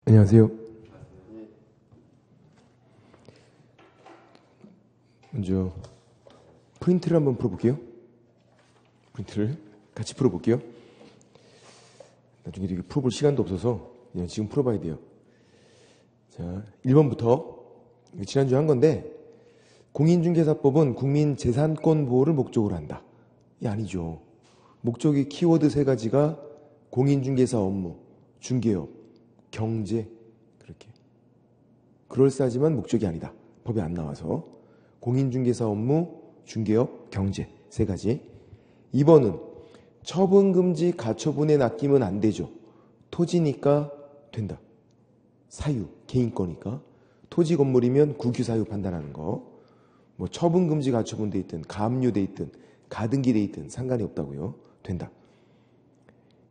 안녕하세요. 먼저 프린트를 한번 풀어볼게요. 프린트를 같이 풀어볼게요. 나중에 이렇게 풀어볼 시간도 없어서 그냥 지금 풀어봐야 돼요. 자, 1번부터 지난주에 한 건데, 공인중개사법은 국민재산권 보호를 목적으로 한다. 이 아니죠. 목적이 키워드 세 가지가 공인중개사 업무, 중개업, 경제, 그렇게 그럴싸하지만 목적이 아니다. 법에 안 나와서 공인중개사 업무, 중개업, 경제 세 가지. 2번은 처분금지 가처분에 낚이면 안 되죠. 토지니까 된다. 사유, 개인거니까. 토지 건물이면 국유사유 판단하는 거. 뭐 처분금지 가처분 돼 있든 가압류돼 있든 가등기 돼 있든 상관이 없다고요. 된다.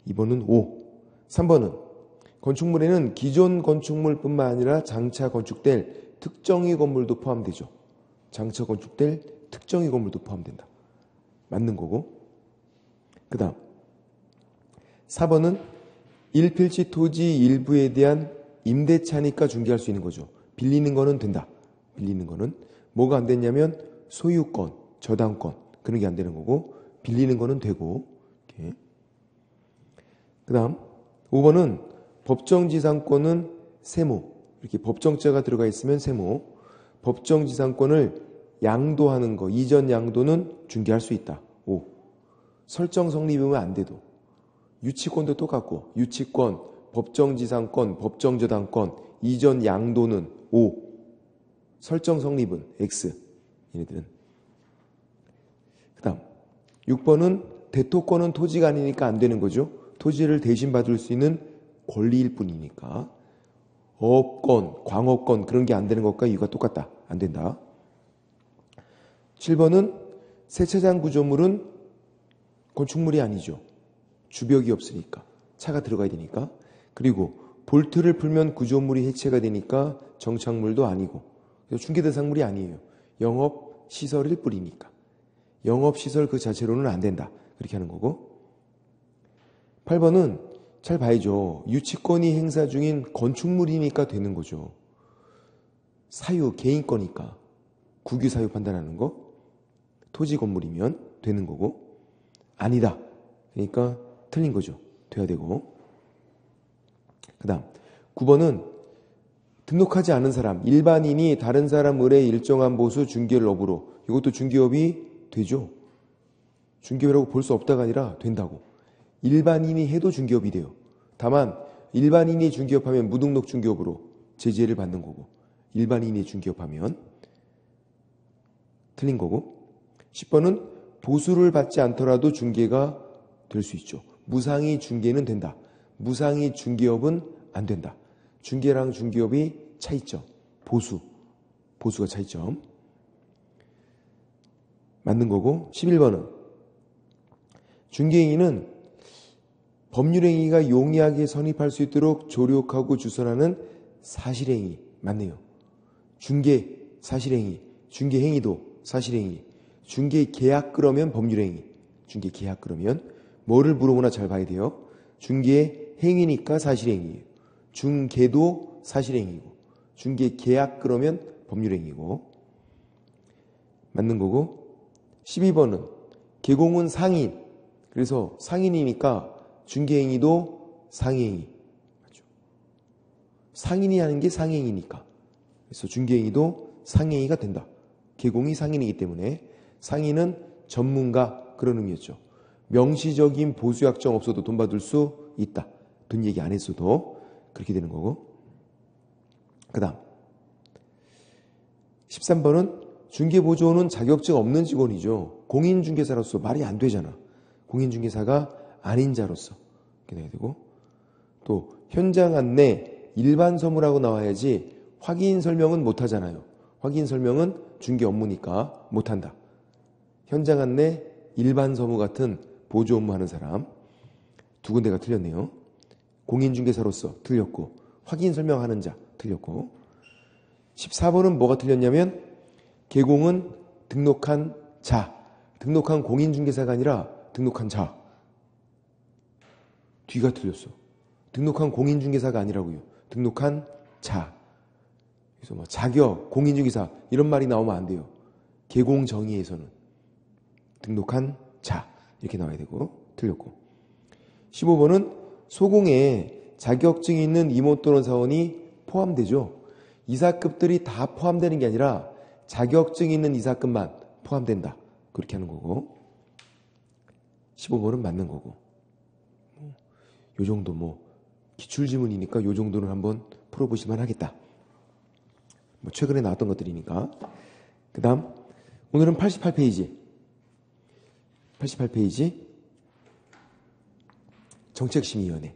2번은 O. 3번은 건축물에는 기존 건축물뿐만 아니라 장차 건축될 특정의 건물도 포함되죠. 장차 건축될 특정의 건물도 포함된다. 맞는 거고. 그 다음 4번은 일필지 토지 일부에 대한 임대차니까 중개할 수 있는 거죠. 빌리는 거는 된다. 빌리는 거는 뭐가 안 됐냐면 소유권, 저당권 그런 게 안 되는 거고, 빌리는 거는 되고. 그 다음 5번은 법정지상권은 세무, 이렇게 법정자가 들어가 있으면 세무, 법정지상권을 양도하는 거, 이전 양도는 중개할 수 있다. 5. 설정 성립이면 안 돼도. 유치권도 똑같고, 유치권, 법정지상권, 법정저당권, 이전 양도는 5. 설정 성립은 X. 얘네들은. 그 다음 6번은 대토권은 토지가 아니니까 안 되는 거죠. 토지를 대신 받을 수 있는 권리일 뿐이니까. 어업권, 광업권 그런 게 안 되는 것과 이유가 똑같다. 안 된다. 7번은 세차장 구조물은 건축물이 아니죠. 주벽이 없으니까. 차가 들어가야 되니까. 그리고 볼트를 풀면 구조물이 해체가 되니까 정착물도 아니고. 그래서 중개대상물이 아니에요. 영업시설일 뿐이니까. 영업시설 그 자체로는 안 된다. 그렇게 하는 거고. 8번은 잘 봐야죠. 유치권이 행사 중인 건축물이니까 되는 거죠. 사유, 개인거니까. 국유사유 판단하는 거. 토지 건물이면 되는 거고. 아니다. 그러니까 틀린 거죠. 돼야 되고. 그 다음 9번은 등록하지 않은 사람, 일반인이 다른 사람 의뢰 일정한 보수 중개를 업으로. 이것도 중개업이 되죠. 중개업이라고 볼 수 없다가 아니라 된다고. 일반인이 해도 중개업이 돼요. 다만 일반인이 중개업하면 무등록 중개업으로 제재를 받는 거고, 일반인이 중개업하면 틀린 거고. 10번은 보수를 받지 않더라도 중개가 될 수 있죠. 무상의 중개는 된다. 무상의 중개업은 안 된다. 중개랑 중개업이 차이점. 보수가 차이점. 맞는 거고. 11번은 중개인은 법률행위가 용이하게 선입할 수 있도록 조력하고 주선하는 사실행위. 맞네요. 중개 사실행위, 중개행위도 사실행위, 중개계약 그러면 법률행위. 중개계약 그러면 뭐를 물어보나 잘 봐야 돼요. 중개행위니까 사실행위예요. 중개도 사실행위고, 중개계약 그러면 법률행위고. 맞는 거고. 12번은 개공은 상인, 그래서 상인이니까 중개행위도 상행위. 맞죠? 상인이 하는 게 상행위니까. 그래서 중개행위도 상행위가 된다. 개공이 상인이기 때문에. 상인은 전문가 그런 의미였죠. 명시적인 보수약정 없어도 돈 받을 수 있다. 돈 얘기 안 했어도 그렇게 되는 거고. 그 다음 13번은 중개보조원은 자격증 없는 직원이죠. 공인중개사로서 말이 안 되잖아. 공인중개사가 아닌 자로서 이렇게 돼야 되고. 또 현장 안내 일반 서무라고 나와야지 확인 설명은 못 하잖아요. 확인 설명은 중개 업무니까 못 한다. 현장 안내 일반 서무 같은 보조 업무 하는 사람 두 군데가 틀렸네요. 공인중개사로서 틀렸고, 확인 설명하는 자 틀렸고. 14번은 뭐가 틀렸냐면 개공은 등록한 자, 등록한 공인중개사가 아니라 등록한 자. 뒤가 틀렸어. 등록한 공인중개사가 아니라고요. 등록한 자. 그래서 뭐 자격, 공인중개사 이런 말이 나오면 안 돼요. 계공정의에서는 등록한 자 이렇게 나와야 되고 틀렸고. 15번은 소공에 자격증이 있는 임원 또는 사원이 포함되죠. 이사급들이 다 포함되는 게 아니라 자격증이 있는 이사급만 포함된다. 그렇게 하는 거고. 15번은 맞는 거고. 요 정도 뭐 기출지문이니까 요 정도는 한번 풀어보시면 하겠다. 뭐 최근에 나왔던 것들이니까. 그 다음 오늘은 88페이지 88페이지 정책심의위원회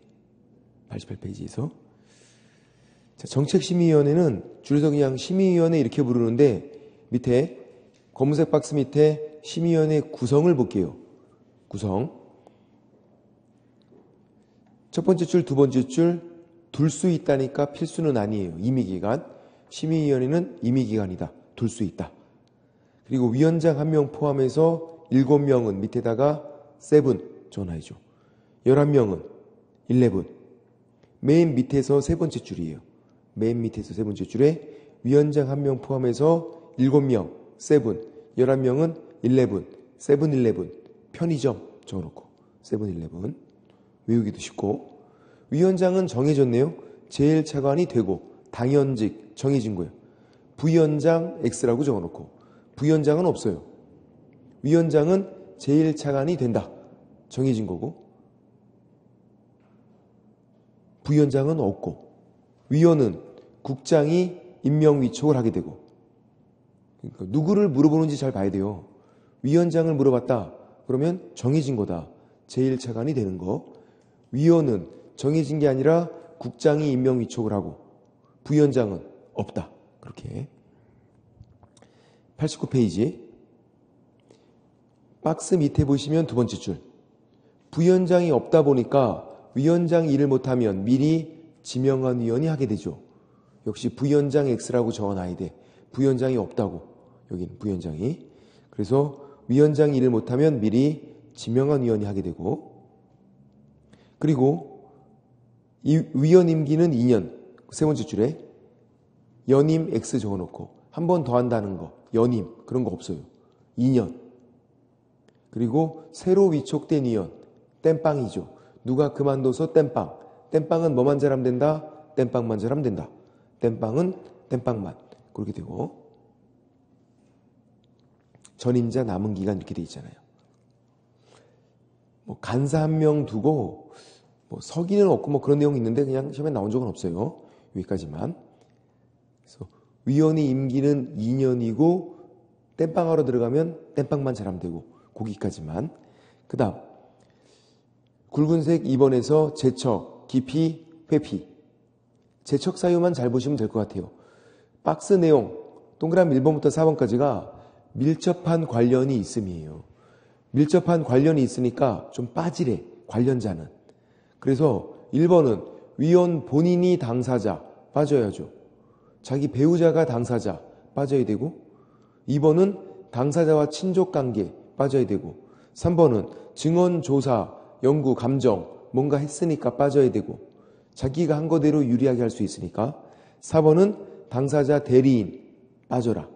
88페이지에서 자, 정책심의위원회는 줄여서 그냥 심의위원회 이렇게 부르는데 밑에 검은색 박스 밑에 심의위원회 구성을 볼게요. 구성 첫 번째 줄, 두 번째 줄 둘 수 있다니까 필수는 아니에요. 임의기간. 심의위원회는 임의기간이다. 둘 수 있다. 그리고 위원장 1명 포함해서 7명은 밑에다가 7 전화해줘. 11명은 11. 맨 밑에서 세 번째 줄이에요. 맨 밑에서 세 번째 줄에 위원장 1명 포함해서 7명 7. 11명은 11. 7-11. 편의점 적어놓고 7-11. 외우기도 쉽고. 위원장은 정해졌네요. 제1차관이 되고 당연직 정해진 거예요. 부위원장 X라고 적어놓고 부위원장은 없어요. 위원장은 제1차관이 된다. 정해진 거고 부위원장은 없고 위원은 국장이 임명위촉을 하게 되고 그러니까 누구를 물어보는지 잘 봐야 돼요. 위원장을 물어봤다. 그러면 정해진 거다. 제1차관이 되는 거. 위원은 정해진 게 아니라 국장이 임명위촉을 하고 부위원장은 없다. 그렇게 89페이지 박스 밑에 보시면 두 번째 줄 부위원장이 없다 보니까 위원장이 일을 못하면 미리 지명한 위원이 하게 되죠. 역시 부위원장 X라고 적어놔야 돼. 부위원장이 없다고. 여기는 부위원장이. 그래서 위원장이 일을 못하면 미리 지명한 위원이 하게 되고 그리고 이 위원 임기는 2년. 세 번째 줄에 연임 X 적어놓고 한 번 더 한다는 거. 연임. 그런 거 없어요. 2년. 그리고 새로 위촉된 위원. 땜빵이죠. 누가 그만둬서 땜빵. 땜빵은 뭐만 잘하면 된다? 땜빵만 잘하면 된다. 땜빵은 땜빵만. 그렇게 되고 전임자 남은 기간 이렇게 돼 있잖아요. 뭐 간사 1명 두고 뭐 서기는 없고 뭐 그런 내용이 있는데 그냥 시험에 나온 적은 없어요. 여기까지만. 그래서 위원이 임기는 2년이고 땜빵하러 들어가면 땜빵만 잘하면 되고 거기까지만. 그 다음 굵은색 2번에서 제척, 기피, 회피. 제척 사유만 잘 보시면 될 것 같아요. 박스 내용 동그라미 1번부터 4번까지가 밀접한 관련이 있음이에요. 밀접한 관련이 있으니까 좀 빠지래. 관련자는. 그래서 1번은 위원 본인이 당사자 빠져야죠. 자기 배우자가 당사자 빠져야 되고 2번은 당사자와 친족관계 빠져야 되고 3번은 증언, 조사, 연구, 감정 뭔가 했으니까 빠져야 되고 자기가 한 거대로 유리하게 할 수 있으니까 4번은 당사자 대리인 빠져라.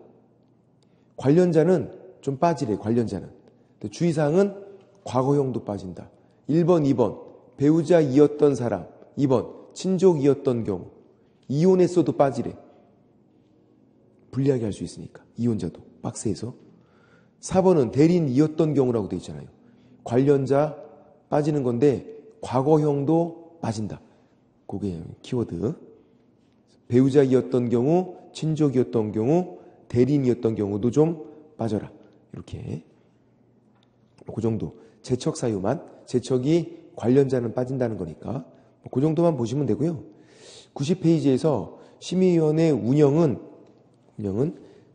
관련자는 좀 빠지래. 관련자는. 주의사항은 과거형도 빠진다. 1번, 2번 배우자이었던 사람 2번 친족이었던 경우 이혼했어도 빠지래. 불리하게 할 수 있으니까 이혼자도 박스에서 4번은 대리인이었던 경우라고 되어 있잖아요. 관련자 빠지는 건데 과거형도 빠진다. 그게 키워드. 배우자이었던 경우 친족이었던 경우 대리인이었던 경우도 좀 빠져라. 이렇게 그 정도. 제척 사유만. 제척이 관련자는 빠진다는 거니까 그 정도만 보시면 되고요. 90페이지에서 심의위원회 운영은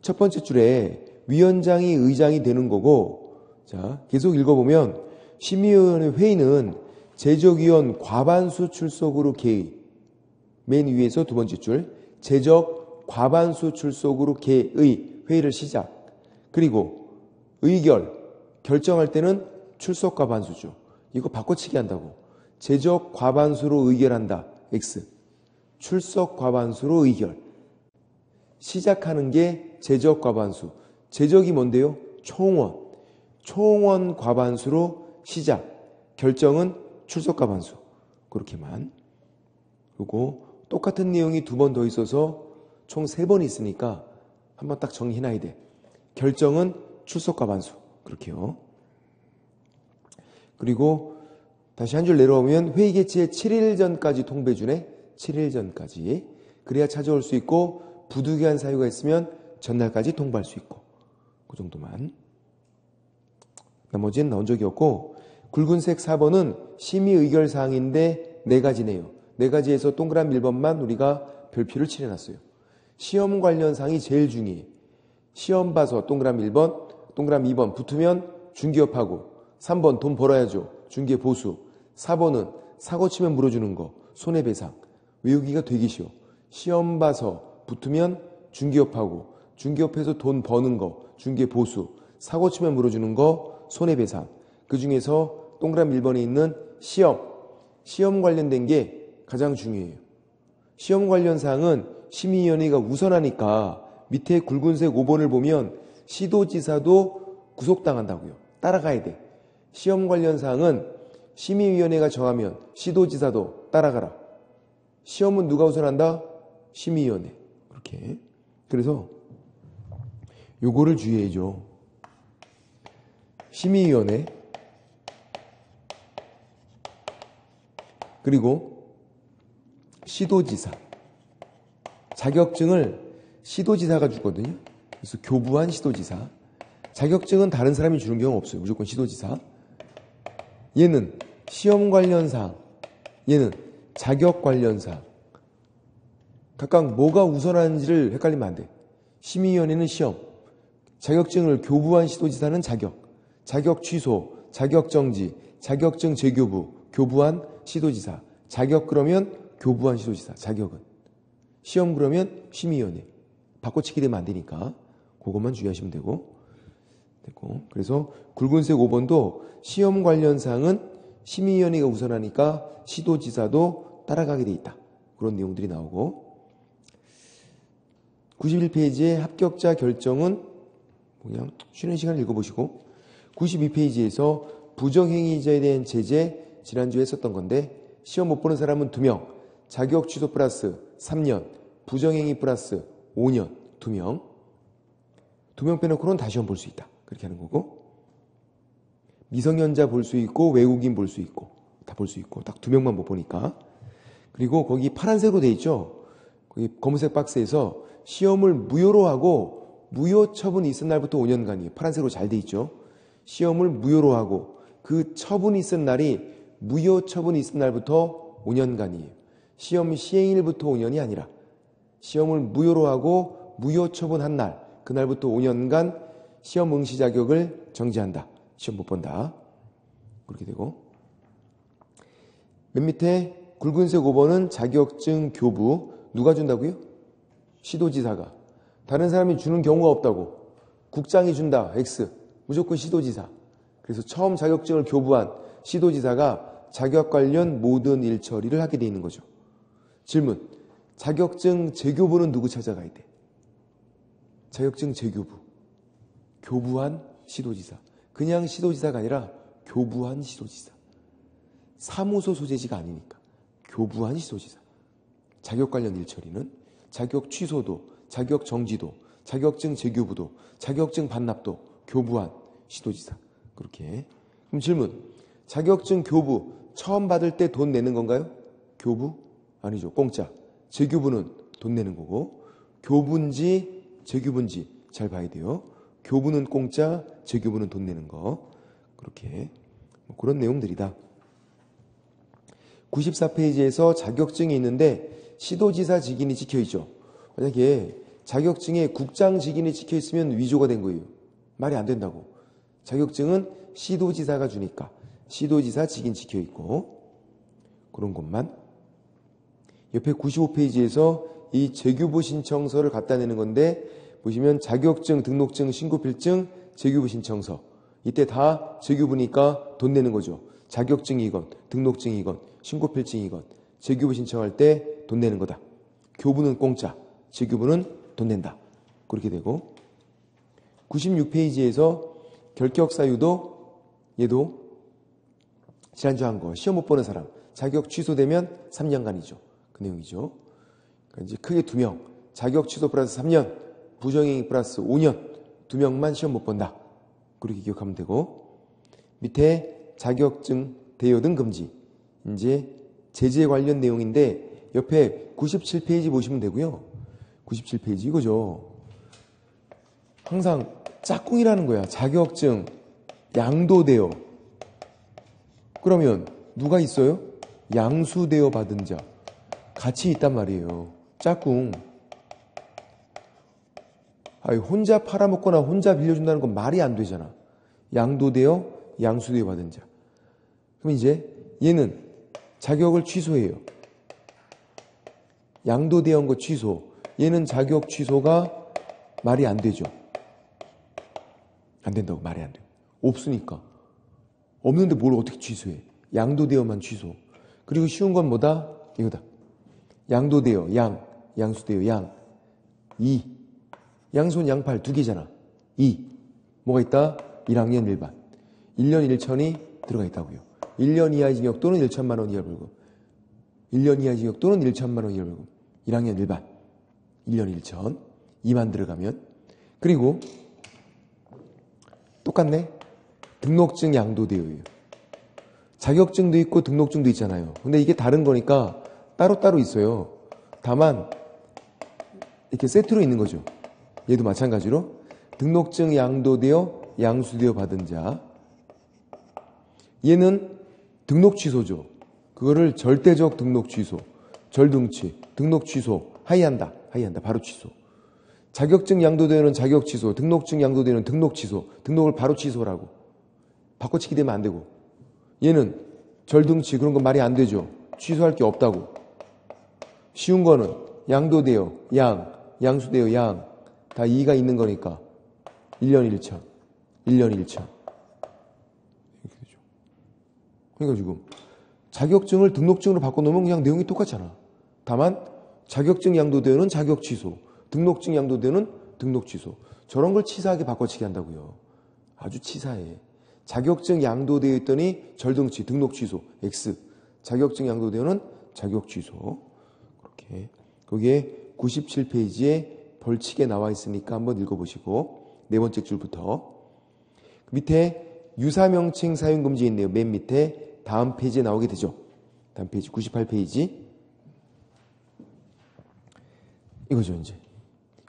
첫 번째 줄에 위원장이 의장이 되는 거고 자 계속 읽어보면 심의위원회 회의는 제적위원 과반수 출석으로 개의. 맨 위에서 두 번째 줄 제적 과반수 출석으로 개의 회의를 시작. 그리고 의결 결정할 때는 출석 과반수죠. 이거 바꿔치기 한다고. 제적 과반수로 의결한다. X. 출석 과반수로 의결. 시작하는 게 제적 과반수. 제적이 뭔데요? 총원. 총원 과반수로 시작. 결정은 출석 과반수. 그렇게만. 그리고 똑같은 내용이 두 번 더 있어서 총 3번 있으니까 한번 딱 정리해놔야 돼. 결정은 출석 과반수. 그렇게요. 그리고 다시 한 줄 내려오면 회의 개최 7일 전까지 통보해주네. 7일 전까지. 그래야 찾아올 수 있고 부득이한 사유가 있으면 전날까지 통보할 수 있고. 그 정도만. 나머지는 나온 적이 없고 굵은색 4번은 심의 의결 사항인데 4가지네요. 4가지에서 동그라미 1번만 우리가 별표를 칠해놨어요. 시험 관련 사항이 제일 중요해. 시험 봐서 동그라미 1번, 동그라미 2번 붙으면 중개업하고 3번 돈 벌어야죠. 중개 보수. 4번은 사고 치면 물어주는 거. 손해배상. 외우기가 되게 쉬워. 시험 봐서 붙으면 중개업하고 중개업해서 돈 버는 거. 중개 보수. 사고 치면 물어주는 거. 손해배상. 그 중에서 동그라미 1번에 있는 시험 관련된 게 가장 중요해요. 시험 관련 사항은 심의위원회가 우선하니까 밑에 굵은색 5번을 보면 시도지사도 구속당한다고요. 따라가야 돼. 시험 관련 사항은 심의위원회가 정하면 시도지사도 따라가라. 시험은 누가 우선한다? 심의위원회. 그렇게. 그래서 요거를 주의해야죠. 심의위원회 그리고 시도지사. 자격증을 시도지사가 주거든요. 그래서 교부한 시도지사. 자격증은 다른 사람이 주는 경우는 없어요. 무조건 시도지사. 얘는 시험 관련 사항, 얘는 자격 관련 사항. 각각 뭐가 우선하는지를 헷갈리면 안 돼. 심의위원회는 시험, 자격증을 교부한 시도지사는 자격 취소, 자격 정지, 자격증 재교부, 교부한 시도지사. 자격 그러면 교부한 시도지사, 자격은. 시험 그러면 심의위원회. 바꿔치기 되면 안 되니까 그것만 주의하시면 되고. 그래서 굵은색 5번도 시험 관련 사항은 심의위원회가 우선하니까 시도지사도 따라가게 돼 있다. 그런 내용들이 나오고 91페이지의 합격자 결정은 그냥 쉬는 시간 읽어보시고 92페이지에서 부정행위자에 대한 제재 지난주에 했었던 건데 시험 못 보는 사람은 2명, 자격 취소 플러스 3년, 부정행위 플러스 5년 2명. 2명 빼놓고는 다 시험 볼 수 있다. 그렇게 하는 거고 미성년자 볼 수 있고 외국인 볼 수 있고 다 볼 수 있고 딱 2명만 못 보니까. 그리고 거기 파란색으로 돼 있죠. 거기 검은색 박스에서 시험을 무효로 하고 무효 처분이 있은 날부터 5년간이에요. 파란색으로 잘 돼 있죠. 시험을 무효로 하고 그 처분이 있은 날이 무효 처분이 있은 날부터 5년간이에요. 시험 시행일부터 5년이 아니라 시험을 무효로 하고 무효 처분한 날 그날부터 5년간 시험 응시 자격을 정지한다. 시험 못 본다. 그렇게 되고 맨 밑에 굵은색 5번은 자격증 교부. 누가 준다고요? 시도지사가. 다른 사람이 주는 경우가 없다고. 국장이 준다. X. 무조건 시도지사. 그래서 처음 자격증을 교부한 시도지사가 자격 관련 모든 일 처리를 하게 돼 있는 거죠. 질문. 자격증 재교부는 누구 찾아가야 돼? 자격증 재교부. 교부한 시도지사. 그냥 시도지사가 아니라 교부한 시도지사. 사무소 소재지가 아니니까. 교부한 시도지사. 자격 관련 일 처리는 자격 취소도, 자격 정지도, 자격증 재교부도, 자격증 반납도 교부한 시도지사. 그렇게. 그럼 질문. 자격증 교부 처음 받을 때 돈 내는 건가요? 교부? 아니죠. 공짜. 재교부는 돈 내는 거고 교부인지 재교부인지 잘 봐야 돼요. 교부는 공짜, 재교부는 돈 내는 거. 그렇게 그런 내용들이다. 94페이지에서 자격증이 있는데 시도지사 직인이 찍혀있죠. 만약에 자격증에 국장 직인이 찍혀있으면 위조가 된 거예요. 말이 안 된다고. 자격증은 시도지사가 주니까 시도지사 직인 찍혀있고 그런 것만. 옆에 95페이지에서 이 재교부 신청서를 갖다 내는 건데 보시면 자격증, 등록증, 신고필증, 재교부 신청서. 이때 다 재교부니까 돈 내는 거죠. 자격증이건 등록증이건 신고필증이건 재교부 신청할 때 돈 내는 거다. 교부는 공짜, 재교부는 돈 낸다. 그렇게 되고 96페이지에서 결격 사유도 얘도 지난주 한 거 시험 못 보는 사람 자격 취소되면 3년간이죠. 그 내용이죠. 그러니까 이제 크게 2명 자격 취소 플러스 3년 부정행위 플러스 5년 2명만 시험 못 본다. 그렇게 기억하면 되고 밑에 자격증 대여 등 금지 이제 제재 관련 내용인데 옆에 97페이지 보시면 되고요. 97페이지 이거죠. 항상 짝꿍이라는 거야. 자격증 양도대여. 그러면 누가 있어요? 양수대여 받은 자. 같이 있단 말이에요. 짝꿍. 아니, 혼자 팔아먹거나 혼자 빌려준다는 건 말이 안 되잖아. 양도대여, 양수대여 받은 자. 그럼 이제 얘는 자격을 취소해요. 양도대여한 거 취소. 얘는 자격 취소가 말이 안 되죠. 안 된다고 말이 안 돼. 없으니까. 없는데 뭘 어떻게 취소해. 양도대여만 취소. 그리고 쉬운 건 뭐다? 이거다. 양도대여, 양수대여, 양. 2. 양손 양팔 2개잖아. 2. 뭐가 있다? 1학년 일반. 1년 1천이 들어가 있다고요. 1년 이하의 징역 또는 1천만 원 이하 벌금. 1년 이하의 징역 또는 1천만 원 이하 벌금. 1학년 일반. 1년 1천. 2만 들어가면. 그리고 똑같네. 등록증 양도대여예요. 자격증도 있고 등록증도 있잖아요. 근데 이게 다른 거니까 따로따로 있어요. 다만 이렇게 세트로 있는 거죠. 얘도 마찬가지로 등록증 양도대여 양수대여 받은 자. 얘는 등록 취소죠. 그거를 절대적 등록 취소, 절등치, 등록 취소, 하이한다, 바로 취소. 자격증 양도대여는 자격 취소, 등록증 양도대여는 등록 취소, 등록을 바로 취소라고. 바꿔치기 되면 안 되고. 얘는 절등치 그런 거 말이 안 되죠. 취소할 게 없다고. 쉬운 거는 양도대여, 양수대여, 다 2가 있는 거니까 1년 1천, 1년 1천. 이렇게 되죠. 그러니까 지금 자격증을 등록증으로 바꿔놓으면 그냥 내용이 똑같잖아. 다만 자격증 양도대여는 자격 취소, 등록증 양도대여는 등록 취소. 저런 걸 치사하게 바꿔치기 한다고요. 아주 치사해. 자격증 양도되어 있더니 절등치, 등록 취소, X. 자격증 양도되어는 자격 취소. 그렇게. 거기에 97페이지에 벌칙에 나와 있으니까 한번 읽어보시고, 네 번째 줄부터. 밑에 유사명칭 사용금지 있네요. 맨 밑에 다음 페이지에 나오게 되죠. 다음 페이지, 98페이지. 이거죠, 이제.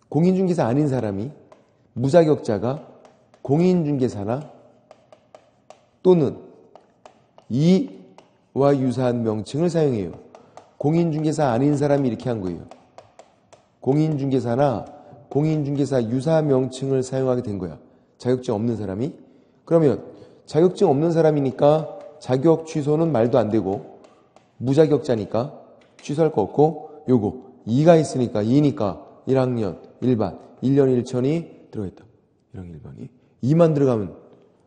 공인중개사 아닌 사람이 무자격자가 공인중개사나 또는 이와 유사한 명칭을 사용해요. 공인중개사 아닌 사람이 이렇게 한 거예요. 공인중개사나 공인중개사 유사 명칭을 사용하게 된 거야. 자격증 없는 사람이. 그러면 자격증 없는 사람이니까 자격 취소는 말도 안 되고 무자격자니까 취소할 거 없고 요거 2가 있으니까 2니까 1학년 일반 1년 1천이 들어있다. 1학년 1반이 2만 들어가면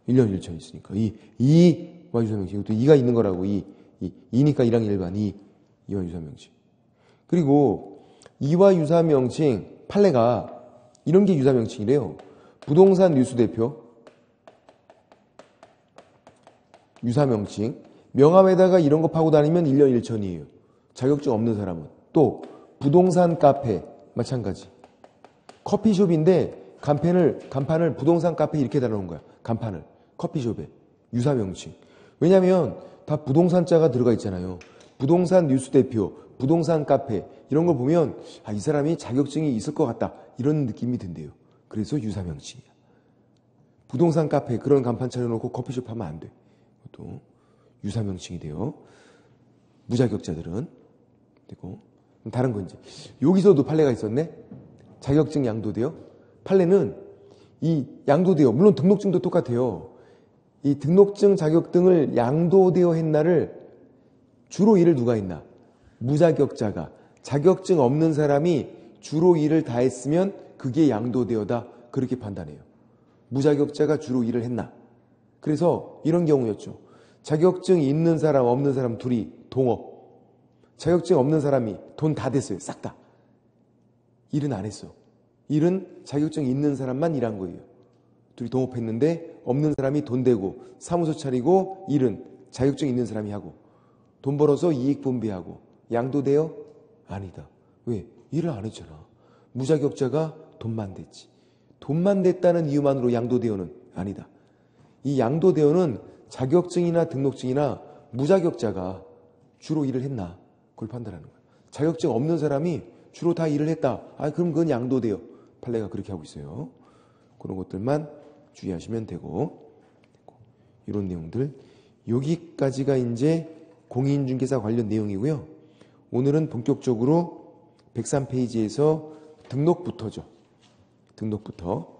1년 1천 있으니까 2와 유사명칭 이것도 2가 있는 거라고 2니까 1학년 일반 2와 유사명칭. 그리고 2와 유사명칭 판례가 이런 게 유사명칭이래요. 부동산 뉴스대표 유사명칭 명함에다가 이런 거 파고 다니면 1년 1천이에요. 자격증 없는 사람은. 또 부동산 카페 마찬가지. 커피숍인데 간판을 부동산 카페 이렇게 달아놓은 거야. 간판을 커피숍에 유사명칭. 왜냐하면 다 부동산자가 들어가 있잖아요. 부동산 뉴스대표, 부동산 카페 이런 걸 보면 이 사람이 자격증이 있을 것 같다 이런 느낌이 든대요. 그래서 유사명칭이야. 부동산 카페 그런 간판 차려놓고 커피숍 하면 안 돼. 또 유사명칭이 돼요. 무자격자들은 되고. 다른 건 이제 여기서도 판례가 있었네. 자격증 양도대여. 판례는 이 양도대여 물론 등록증도 똑같아요. 이 등록증 자격증을 양도대여 했나를 주로 일을 누가 했나? 무자격자가. 자격증 없는 사람이 주로 일을 다 했으면 그게 양도대여다. 그렇게 판단해요. 무자격자가 주로 일을 했나? 그래서 이런 경우였죠. 자격증 있는 사람 없는 사람 둘이 동업. 자격증 없는 사람이 돈 다 댔어요. 싹 다. 일은 안 했어. 일은 자격증 있는 사람만 일한 거예요. 둘이 동업했는데 없는 사람이 돈 대고 사무소 차리고 일은 자격증 있는 사람이 하고 돈 벌어서 이익 분배하고 양도돼요? 아니다. 왜? 일을 안 했잖아. 무자격자가 돈만 댔지. 돈만 댔다는 이유만으로 양도대여는 아니다. 이 양도대여는 자격증이나 등록증이나 무자격자가 주로 일을 했나 그걸 판단하는 거야. 자격증 없는 사람이 주로 다 일을 했다. 그럼 그건 양도대여. 판례가 그렇게 하고 있어요. 그런 것들만 주의하시면 되고 이런 내용들 여기까지가 이제 공인중개사 관련 내용이고요. 오늘은 본격적으로 103페이지에서 등록부터죠. 등록부터.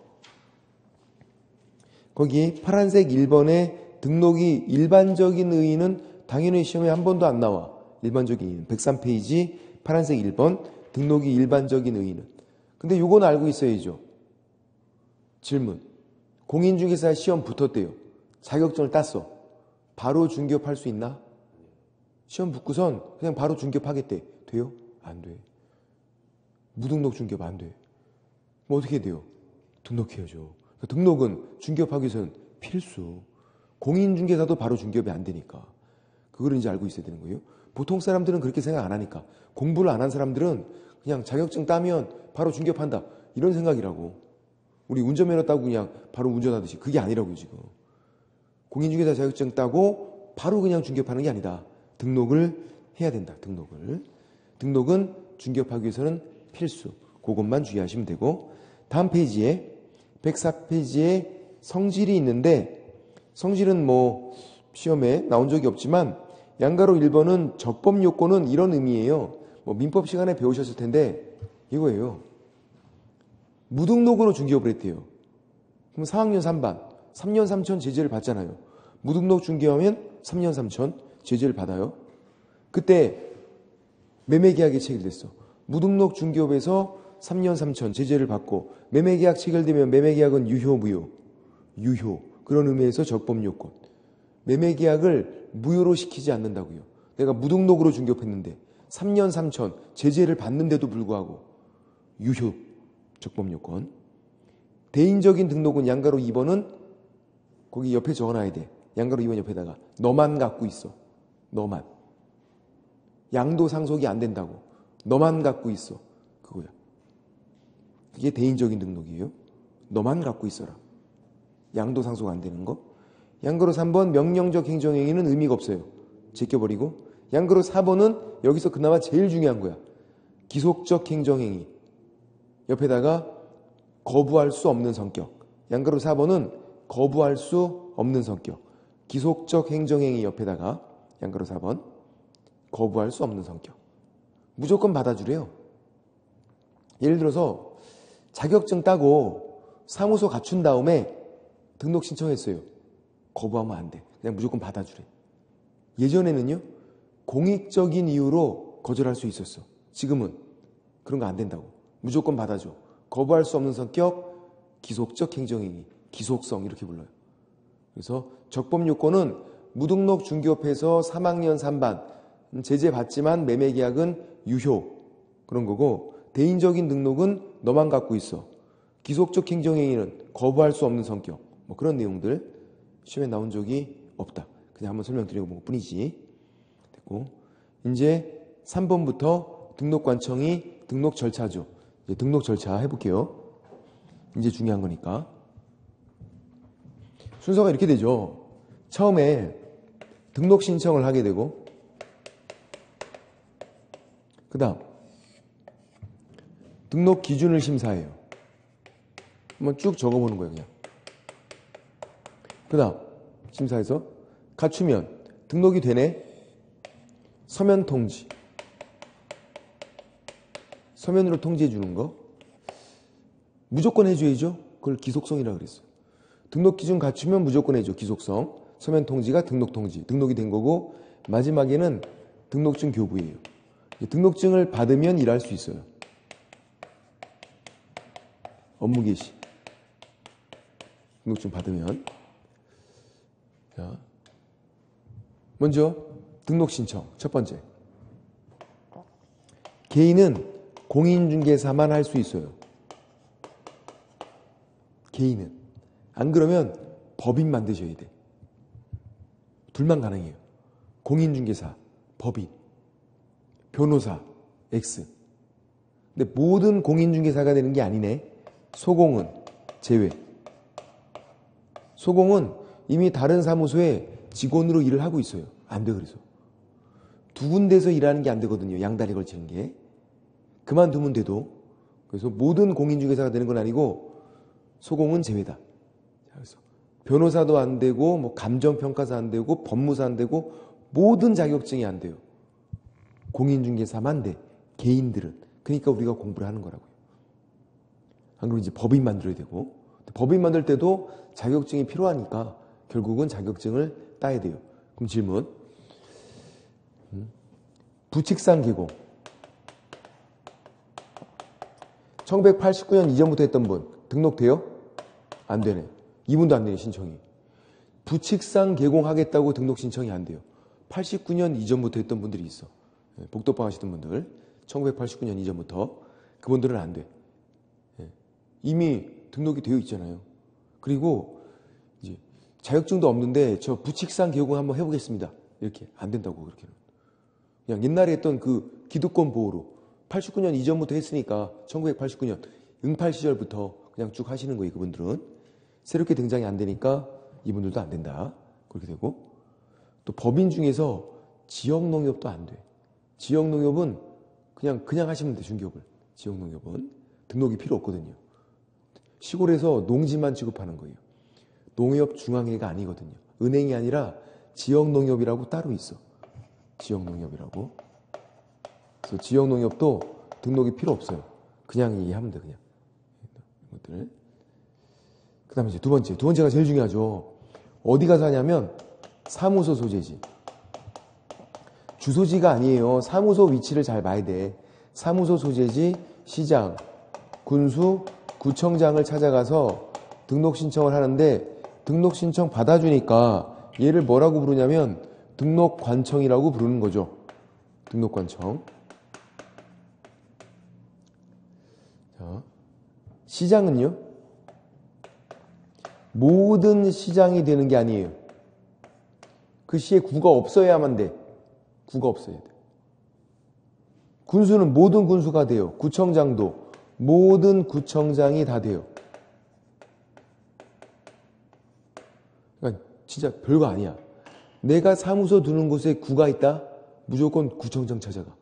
거기 파란색 1번에 등록이 일반적인 의의는 당연히 시험에 한 번도 안 나와. 일반적인 의의는 103페이지 파란색 1번 등록이 일반적인 의의는. 근데 요건 알고 있어야죠. 질문. 공인중개사 시험 붙었대요. 자격증을 땄어. 바로 중개업할 수 있나? 시험 붙고선 그냥 바로 중개업하겠대. 돼요? 안 돼. 무등록 중개업 안 돼. 뭐 어떻게 돼요? 등록해야죠. 등록은 중개업하기 위해서는 필수. 공인중개사도 바로 중개업이 안 되니까. 그걸 이제 알고 있어야 되는 거예요. 보통 사람들은 그렇게 생각 안 하니까. 공부를 안 한 사람들은 그냥 자격증 따면 바로 중개업한다. 이런 생각이라고. 우리 운전면허 따고 그냥 바로 운전하듯이. 그게 아니라고요, 지금. 공인중개사 자격증 따고 바로 그냥 중개업하는 게 아니다. 등록을 해야 된다. 등록은 중개업하기 위해서는 필수. 그것만 주의하시면 되고 다음 페이지에 104페이지에 성질이 있는데 성질은 뭐 시험에 나온 적이 없지만 양가로 1번은 적법 요건은 이런 의미예요. 뭐 민법 시간에 배우셨을 텐데 이거예요. 무등록으로 중개업을 했대요. 그럼 4학년 3반 3년 3천 제재를 받잖아요. 무등록 중개하면 3년 3천 제재를 받아요. 그때 매매계약이 체결됐어. 무등록 중개업에서 3년 3천 제재를 받고 매매계약 체결되면 매매계약은 유효 무효? 유효. 그런 의미에서 적법요건. 매매계약을 무효로 시키지 않는다고요. 내가 무등록으로 중개업했는데 3년 3천 제재를 받는데도 불구하고 유효. 적법요건. 대인적인 등록은 양가로 2번은 거기 옆에 적어놔야 돼. 양가로 2번 옆에다가 너만 갖고 있어. 너만. 양도 상속이 안 된다고. 너만 갖고 있어. 그거야. 그게 대인적인 등록이에요. 너만 갖고 있어라. 양도 상속 안 되는 거. 양가로 3번 명령적 행정행위는 의미가 없어요. 제껴버리고. 양가로 4번은 여기서 그나마 제일 중요한 거야. 기속적 행정행위. 옆에다가 거부할 수 없는 성격. 양가로 4번은 거부할 수 없는 성격. 기속적 행정행위 옆에다가 양가로 4번 거부할 수 없는 성격. 무조건 받아주래요. 예를 들어서 자격증 따고 사무소 갖춘 다음에 등록 신청했어요. 거부하면 안 돼. 그냥 무조건 받아주래. 예전에는요. 공익적인 이유로 거절할 수 있었어. 지금은 그런 거 안 된다고. 무조건 받아줘. 거부할 수 없는 성격, 기속적 행정행위, 기속성 이렇게 불러요. 그래서 적법요건은 무등록 중개업해서 3학년 3반 제재 받지만 매매계약은 유효 그런 거고 대인적인 등록은 너만 갖고 있어. 기속적 행정행위는 거부할 수 없는 성격 뭐 그런 내용들 시험에 나온 적이 없다. 그냥 한번 설명드리고 본 뿐이지. 됐고 이제 3번부터 등록관청이 등록 절차죠. 이제 등록 절차 해볼게요. 이제 중요한 거니까. 순서가 이렇게 되죠. 처음에 등록 신청을 하게 되고 그 다음 등록 기준을 심사해요. 한번 쭉 적어보는 거예요. 그냥. 그 다음 심사해서 갖추면 등록이 되네. 서면 통지. 서면으로 통지해 주는 거. 무조건 해줘야죠. 그걸 기속성이라고 그랬어요. 등록 기준 갖추면 무조건 해줘. 기속성. 서면 통지가 등록 통지. 등록이 된 거고 마지막에는 등록증 교부예요. 등록증을 받으면 일할 수 있어요. 업무 개시. 등록증 받으면. 자, 먼저 등록 신청. 첫 번째. 개인은 공인중개사만 할 수 있어요. 개인은. 안 그러면 법인 만드셔야 돼. 둘만 가능해요. 공인중개사, 법인, 변호사, X. 근데 모든 공인중개사가 되는 게 아니네. 소공은 제외. 소공은 이미 다른 사무소에 직원으로 일을 하고 있어요. 안 돼, 그래서. 두 군데서 일하는 게 안 되거든요. 양다리 걸치는 게. 그만두면 돼도. 그래서 모든 공인중개사가 되는 건 아니고 소공은 제외다. 그래서 변호사도 안 되고 뭐 감정평가사 안 되고 법무사 안 되고 모든 자격증이 안 돼요. 공인중개사만 돼. 개인들은. 그러니까 우리가 공부를 하는 거라고요. 안 그러면 이제 법인 만들어야 되고 법인 만들 때도 자격증이 필요하니까 결국은 자격증을 따야 돼요. 그럼 질문. 부칙상 개공. 1989년 이전부터 했던 분 등록돼요? 안 되네. 이분도 안 되네, 신청이. 부칙상 개공하겠다고 등록 신청이 안 돼요. 89년 이전부터 했던 분들이 있어. 복덕방 하시던 분들. 1989년 이전부터. 그분들은 안 돼. 이미 등록이 되어 있잖아요. 그리고 이제 자격증도 없는데 저 부칙상 개공 한번 해보겠습니다. 이렇게 안 된다고 그렇게는. 그냥 옛날에 했던 그 기득권 보호로 89년 이전부터 했으니까 1989년 응팔 시절부터 그냥 쭉 하시는 거예요. 그분들은. 새롭게 등장이 안 되니까 이분들도 안 된다. 그렇게 되고 또 법인 중에서 지역농협도 안 돼. 지역농협은 그냥 하시면 돼. 중개업을. 지역농협은 등록이 필요 없거든요. 시골에서 농지만 취급하는 거예요. 농협 중앙회가 아니거든요. 은행이 아니라 지역농협이라고 따로 있어. 지역농협이라고. 그래서 지역농협도 등록이 필요 없어요. 그냥 이해하면 돼. 그냥. 이것들. 그 다음에 이제 두 번째가 제일 중요하죠. 어디 가서 하냐면 사무소 소재지. 주소지가 아니에요. 사무소 위치를 잘 봐야 돼. 사무소 소재지, 시장, 군수, 구청장을 찾아가서 등록 신청을 하는데 등록 신청 받아주니까 얘를 뭐라고 부르냐면 등록관청이라고 부르는 거죠. 등록관청. 자, 시장은요? 모든 시장이 되는 게 아니에요. 그 시에 구가 없어야만 돼. 구가 없어야 돼. 군수는 모든 군수가 돼요. 구청장도 모든 구청장이 다 돼요. 그러니까 진짜 별거 아니야. 내가 사무소 두는 곳에 구가 있다? 무조건 구청장 찾아가.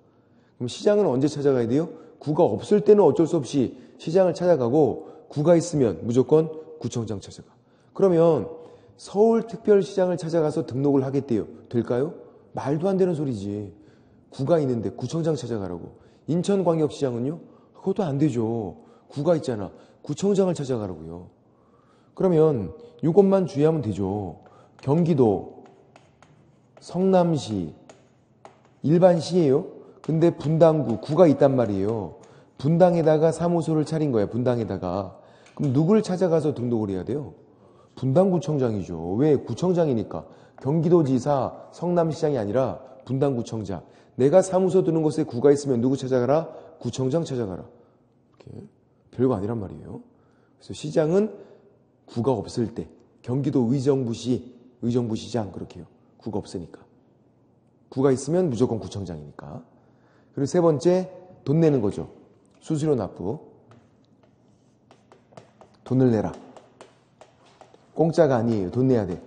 그럼 시장은 언제 찾아가야 돼요? 구가 없을 때는 어쩔 수 없이 시장을 찾아가고 구가 있으면 무조건 구청장 찾아가. 그러면 서울특별시장을 찾아가서 등록을 하겠대요. 될까요? 말도 안 되는 소리지. 구가 있는데 구청장 찾아가라고. 인천광역시장은요? 그것도 안 되죠. 구가 있잖아. 구청장을 찾아가라고요. 그러면 이것만 주의하면 되죠. 경기도, 성남시, 일반 시예요. 근데 분당구, 구가 있단 말이에요. 분당에다가 사무소를 차린 거야. 분당에다가. 그럼 누굴 찾아가서 등록을 해야 돼요? 분당구청장이죠. 왜? 구청장이니까. 경기도지사, 성남시장이 아니라 분당구청장. 내가 사무소 두는 곳에 구가 있으면 누구 찾아가라? 구청장 찾아가라. 이렇게. 별거 아니란 말이에요. 그래서 시장은 구가 없을 때, 경기도 의정부시, 의정부시장 그렇게 해요. 구가 없으니까. 구가 있으면 무조건 구청장이니까. 그리고 세 번째, 돈 내는 거죠. 수수료 납부. 돈을 내라. 공짜가 아니에요. 돈 내야 돼.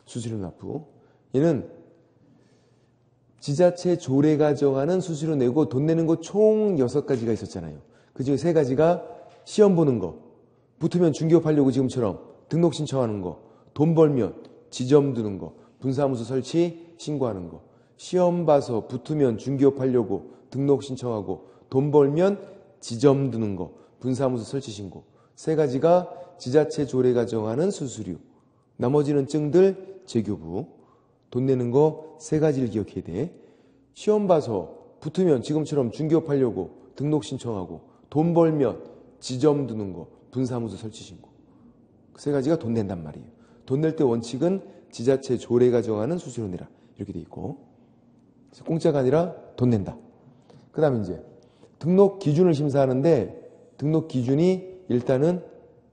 수수료 납부. 얘는 지자체 조례가 정하는 수수료 내고 돈 내는 거 총 6가지가 있었잖아요. 그 중에 3가지가 시험 보는 거, 붙으면 중개업 하려고 지금처럼 등록 신청하는 거, 돈 벌면 지점 두는 거, 분사무소 설치 신고하는 거. 시험 봐서 붙으면 중개업 하려고 등록 신청하고 돈 벌면 지점 두는 거, 분사무소 설치 신고. 3가지가 지자체 조례가 정하는 수수료. 나머지는 증들 재교부. 돈 내는 거 3가지를 기억해야 돼. 시험 봐서 붙으면 지금처럼 중개업 하려고 등록 신청하고 돈 벌면 지점 두는 거, 분사무소 설치 신고. 그 3가지가 돈 낸단 말이에요. 돈 낼 때 원칙은 지자체 조례가 정하는 수수료 내라. 이렇게 돼 있고. 그래서 공짜가 아니라 돈 낸다. 그 다음에 이제 등록 기준을 심사하는데 등록 기준이 일단은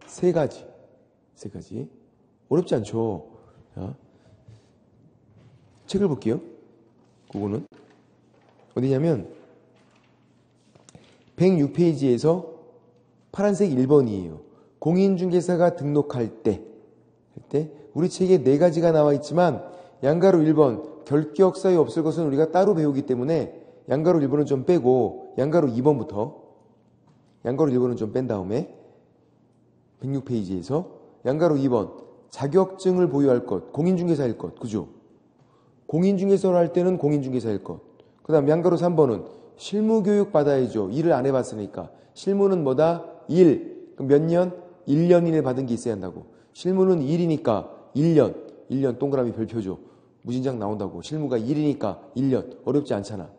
세 가지. 어렵지 않죠? 자, 책을 볼게요. 그거는 어디냐면 106페이지에서 파란색 1번이에요. 공인중개사가 등록할 때 우리 책에 네 가지가 나와 있지만 양가로 1번 결격 사유 없을 것은 우리가 따로 배우기 때문에 양가로 1번은 좀 빼고 양가로 2번부터 양가로 1번은 좀 뺀 다음에 106페이지에서 양가로 2번 자격증을 보유할 것, 공인중개사일 것, 그죠? 공인중개사를 할 때는 공인중개사일 것. 그 다음 양가로 3번은 실무교육 받아야죠. 일을 안 해봤으니까. 실무는 뭐다? 일. 그럼 몇 년? 1년 이내 받은 게 있어야 한다고. 실무는 1이니까 1년 동그라미 별표죠. 무진장 나온다고. 실무가 1이니까 1년. 어렵지 않잖아.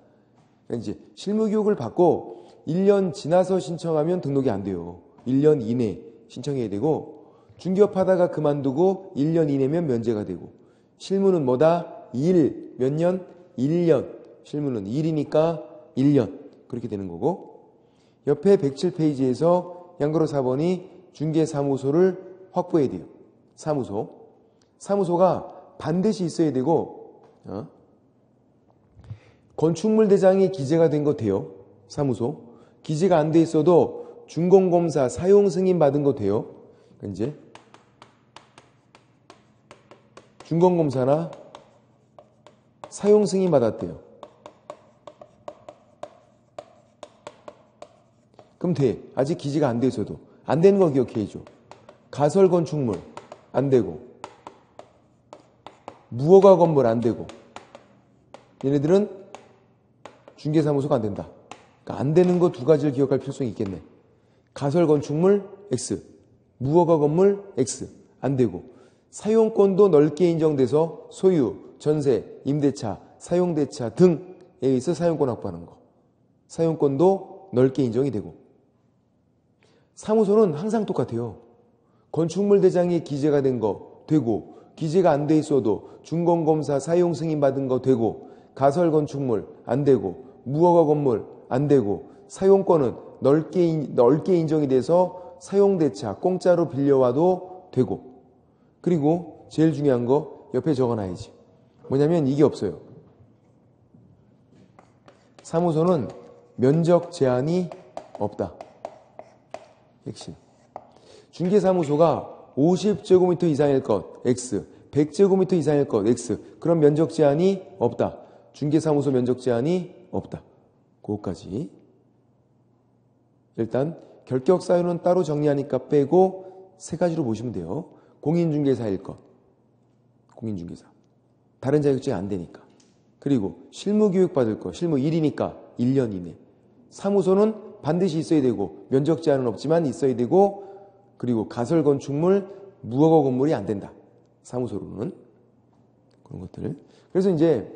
그러니까 이제 실무교육을 받고 1년 지나서 신청하면 등록이 안 돼요. 1년 이내 신청해야 되고 중개업 하다가 그만두고 1년 이내면 면제가 되고 실무는 뭐다? 몇 년? 1년. 실무는 1이니까 1년. 그렇게 되는 거고 옆에 107페이지에서 양가로 4번이 중개사무소를 확보해야 돼요. 사무소가 반드시 있어야 되고 건축물 대장이 기재가 된 거 돼요. 사무소. 기재가 안 돼 있어도 준공검사 사용 승인 받은 거 돼요. 이제 준공검사나 사용 승인 받았대요. 그럼 돼. 아직 기재가 안 돼 있어도. 안 되는 거 기억해야죠. 가설 건축물 안 되고 무허가 건물 안 되고 얘네들은 중개사무소가 안 된다. 그러니까 안 되는 거 두 가지를 기억할 필요성이 있겠네. 가설 건축물 X, 무허가 건물 X 안 되고 사용권도 넓게 인정돼서 소유, 전세, 임대차, 사용대차 등에 의해서 사용권 확보하는 거. 사용권도 넓게 인정이 되고 사무소는 항상 똑같아요. 건축물 대장이 기재가 된 거 되고 기재가 안 돼 있어도 준공검사 사용 승인 받은 거 되고 가설 건축물 안 되고 무허가 건물 안 되고 사용권은 넓게 인정이 돼서 사용대차 공짜로 빌려와도 되고 그리고 제일 중요한 거 옆에 적어놔야지. 뭐냐면 이게 없어요. 사무소는 면적 제한이 없다. 핵심. 중개사무소가 50제곱미터 이상일 것 X, 100제곱미터 이상일 것 X. 그런 면적 제한이 없다. 중개사무소 면적 제한이 없다. 그것까지. 일단 결격 사유는 따로 정리하니까 빼고 세 가지로 보시면 돼요. 공인중개사일 것. 공인중개사. 다른 자격증이 안 되니까. 그리고 실무교육 받을 것. 실무 1이니까 1년 이내. 사무소는 반드시 있어야 되고 면적 제한은 없지만 있어야 되고 그리고 가설 건축물, 무허가 건물이 안 된다. 사무소로는. 그런 것들. 그래서 이제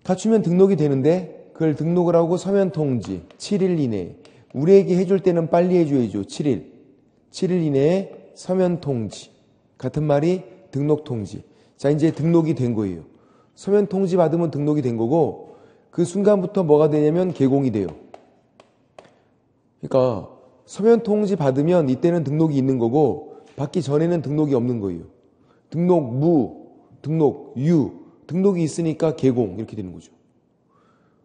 갖추면 등록이 되는데 그걸 등록을 하고 서면 통지 7일 이내에 우리에게 해줄 때는 빨리 해줘야죠. 7일 이내에 서면 통지. 같은 말이 등록 통지. 자, 이제 등록이 된 거예요. 서면 통지 받으면 등록이 된 거고 그 순간부터 뭐가 되냐면 개공이 돼요. 그러니까 서면 통지 받으면 이때는 등록이 있는 거고 받기 전에는 등록이 없는 거예요. 등록 무, 등록 유, 등록이 있으니까 개공 이렇게 되는 거죠.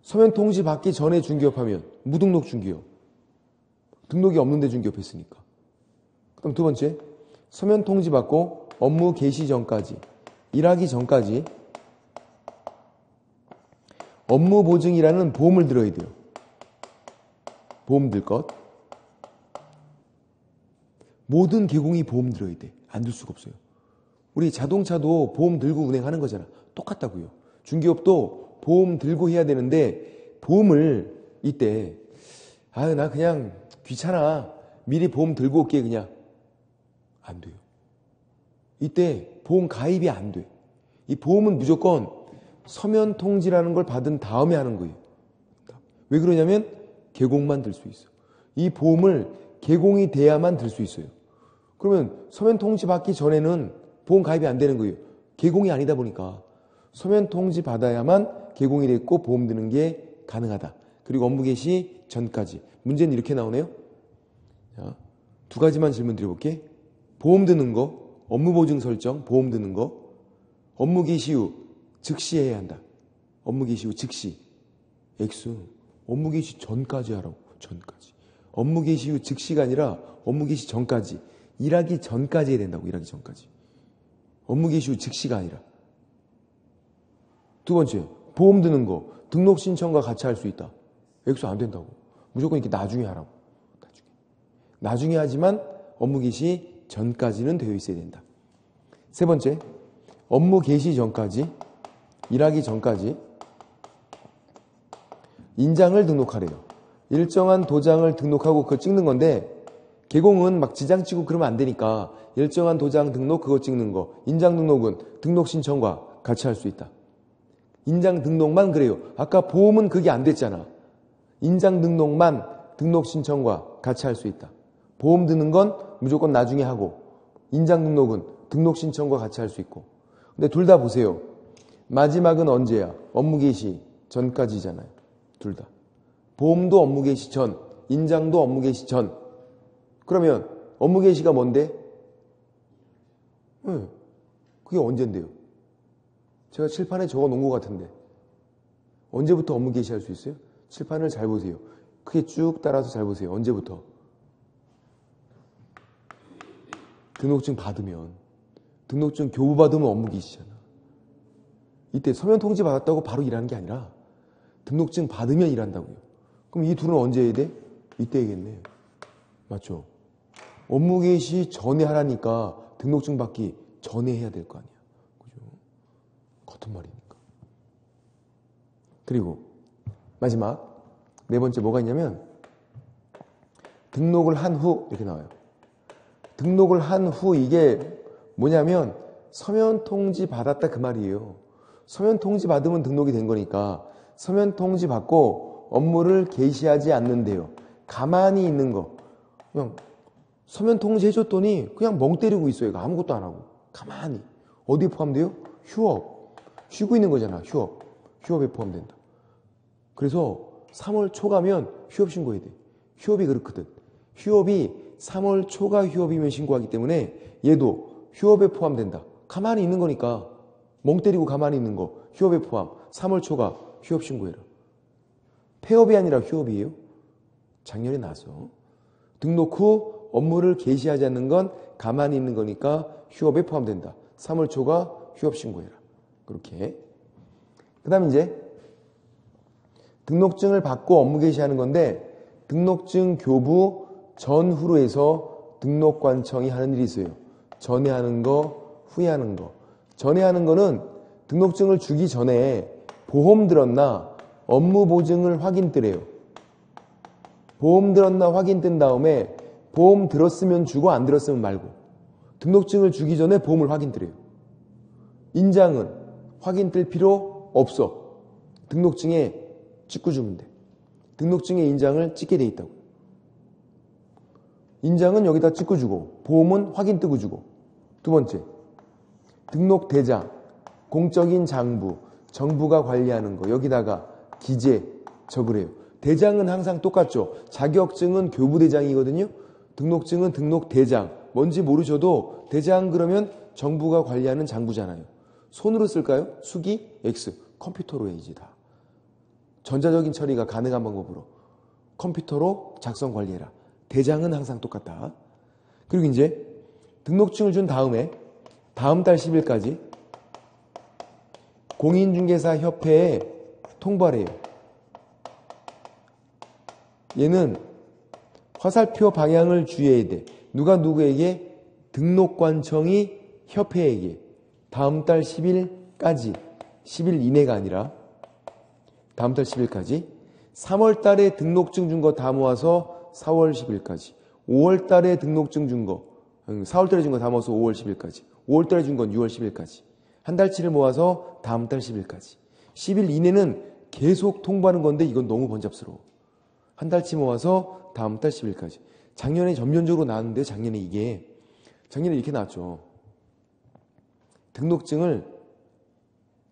서면 통지 받기 전에 중개업하면 무등록 중개업. 등록이 없는데 중개업했으니까. 그다음 두 번째, 서면 통지 받고 업무 개시 전까지, 일하기 전까지 업무 보증이라는 보험을 들어야 돼요. 보험 들 것. 모든 개공이 보험 들어야 돼. 안 들 수가 없어요. 우리 자동차도 보험 들고 운행하는 거잖아. 똑같다고요. 중개업도 보험 들고 해야 되는데 보험을 이때 나 그냥 귀찮아. 미리 보험 들고 올게 그냥. 안 돼요. 이때 보험 가입이 안 돼. 이 보험은 무조건 서면 통지라는 걸 받은 다음에 하는 거예요. 왜 그러냐면 개공만 들 수 있어. 이 보험을 개공이 돼야만 들 수 있어요. 그러면 서면 통지 받기 전에는 보험 가입이 안 되는 거예요. 개공이 아니다 보니까 서면 통지 받아야만 개공이 됐고 보험 드는 게 가능하다. 그리고 업무 개시 전까지. 문제는 이렇게 나오네요. 자, 두 가지만 질문 드려볼게. 보험 드는 거, 업무 보증 설정, 보험 드는 거, 업무 개시 후 즉시 해야 한다. 업무 개시 후 즉시. X. 업무 개시 전까지 하라고. 전까지. 업무 개시 후 즉시가 아니라 업무 개시 전까지. 일하기 전까지 해야 된다고. 일하기 전까지. 업무 개시 후 즉시가 아니라. 두 번째, 보험 드는 거 등록 신청과 같이 할 수 있다. X 안 된다고. 무조건 이렇게 나중에 하라고. 나중에 하지만 업무 개시 전까지는 되어 있어야 된다. 세 번째, 업무 개시 전까지, 일하기 전까지 인장을 등록하래요. 일정한 도장을 등록하고 그거 찍는 건데 개공은 막 지장 찍고 그러면 안 되니까 일정한 도장 등록 그거 찍는 거, 인장 등록은 등록 신청과 같이 할 수 있다. 인장 등록만 그래요. 아까 보험은 그게 안 됐잖아. 인장 등록만 등록 신청과 같이 할 수 있다. 보험 드는 건 무조건 나중에 하고 인장 등록은 등록 신청과 같이 할 수 있고. 근데 둘 다 보세요. 마지막은 언제야? 업무 개시 전까지잖아요. 둘 다. 보험도 업무 개시 전, 인장도 업무 개시 전. 그러면 업무 개시가 뭔데? 그게 언젠데요? 제가 칠판에 적어 놓은 것 같은데 언제부터 업무 개시할 수 있어요? 칠판을 잘 보세요. 크게 쭉 따라서 잘 보세요. 언제부터? 등록증 받으면, 등록증 교부 받으면 업무 개시잖아. 이때 서면 통지 받았다고 바로 일하는 게 아니라 등록증 받으면 일한다고요. 그럼 이 둘은 언제 해야 돼? 이때 해야겠네. 맞죠? 업무 개시 전에 하라니까 등록증 받기 전에 해야 될 거 아니야. 그죠? 같은 말이니까. 그리고 마지막 네 번째 뭐가 있냐면 등록을 한 후 이렇게 나와요. 등록을 한 후 이게 뭐냐면 서면 통지 받았다 그 말이에요. 서면 통지 받으면 등록이 된 거니까 서면 통지 받고 업무를 개시하지 않는데요. 가만히 있는 거. 그냥 서면 통지 해줬더니 그냥 멍 때리고 있어요. 아무것도 안 하고. 가만히. 어디에 포함돼요? 휴업. 쉬고 있는 거잖아. 휴업. 휴업에 포함된다. 그래서 3월 초 가면 휴업 신고해야 돼. 휴업이 그렇거든. 휴업이 3월 초가 휴업이면 신고하기 때문에 얘도 휴업에 포함된다. 가만히 있는 거니까 멍 때리고 가만히 있는 거 휴업에 포함. 3월 초가 휴업 신고해라. 폐업이 아니라 휴업이에요. 작년에 나서. 등록 후 업무를 개시하지 않는 건 가만히 있는 거니까 휴업에 포함된다. 3월 초가 휴업 신고해라. 그렇게. 그 다음에 이제 등록증을 받고 업무 개시하는 건데 등록증 교부 전후로 해서 등록관청이 하는 일이 있어요. 전에 하는 거, 후에 하는 거. 전에 하는 거는 등록증을 주기 전에 보험 들었나 업무 보증을 확인 뜨래요. 보험 들었나 확인 뜬 다음에 보험 들었으면 주고 안 들었으면 말고. 등록증을 주기 전에 보험을 확인 뜨래요. 인장은 확인 뜰 필요 없어. 등록증에 찍고 주면 돼. 등록증에 인장을 찍게 돼 있다고. 인장은 여기다 찍고 주고 보험은 확인 뜨고 주고. 두 번째, 등록대장, 공적인 장부, 정부가 관리하는 거 여기다가 기재 적으래요. 대장은 항상 똑같죠. 자격증은 교부대장이거든요. 등록증은 등록대장. 뭔지 모르셔도 대장 그러면 정부가 관리하는 장부잖아요. 손으로 쓸까요? 수기? X. 컴퓨터로 해야지 다. 전자적인 처리가 가능한 방법으로 컴퓨터로 작성 관리해라. 대장은 항상 똑같다. 그리고 이제 등록증을 준 다음에 다음 달 10일까지 공인중개사 협회에 통보를 해요. 얘는 화살표 방향을 주의해야 돼. 누가 누구에게? 등록관청이 협회에게 다음 달 10일까지 10일 이내가 아니라 다음 달 10일까지 3월 달에 등록증 준 거 다 모아서 4월 10일까지 5월 달에 등록증 준 거 4월 달에 준 거 다 모아서 5월 10일까지 5월 달에 준 건 6월 10일까지 한 달치를 모아서 다음 달 10일까지 10일 이내는 계속 통보하는 건데 이건 너무 번잡스러워. 한 달치 모아서 다음 달 10일까지. 작년에 점진적으로 나왔는데 작년에 이렇게 나왔죠. 등록증을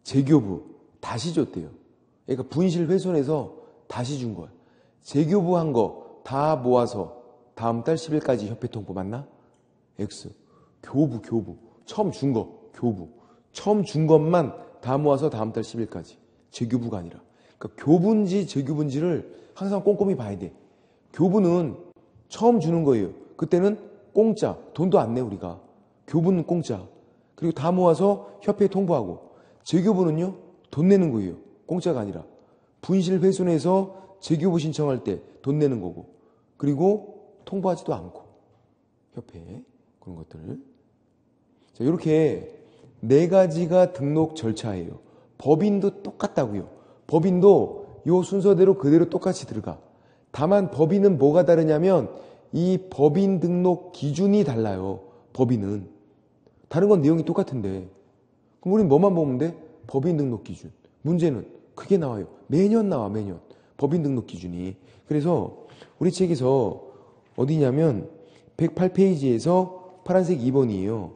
재교부 다시 줬대요. 그러니까 분실 훼손해서 다시 준 거야. 재교부한 거 다 모아서 다음 달 10일까지 협회 통보 맞나? X. 교부. 처음 준 거, 교부. 처음 준 것만 다 모아서 다음 달 10일까지. 재교부가 아니라. 그러니까 교부인지 재교부인지를 항상 꼼꼼히 봐야 돼. 교부는 처음 주는 거예요. 그때는 공짜. 돈도 안 내, 우리가. 교부는 공짜. 그리고 다 모아서 협회에 통보하고. 재교부는요, 돈 내는 거예요. 공짜가 아니라. 분실 훼손해서 재교부 신청할 때 돈 내는 거고. 그리고 통보하지도 않고. 협회에. 그런 것들. 자, 이렇게 4가지가 등록 절차예요. 법인도 똑같다고요. 법인도 요 순서대로 그대로 똑같이 들어가. 다만 법인은 뭐가 다르냐면 이 법인 등록 기준이 달라요. 법인은. 다른 건 내용이 똑같은데. 그럼 우린 뭐만 보면 돼? 법인 등록 기준. 문제는 그게 나와요. 매년 나와, 매년. 법인 등록 기준이. 그래서 우리 책에서 어디냐면 108페이지에서 파란색 2번이에요.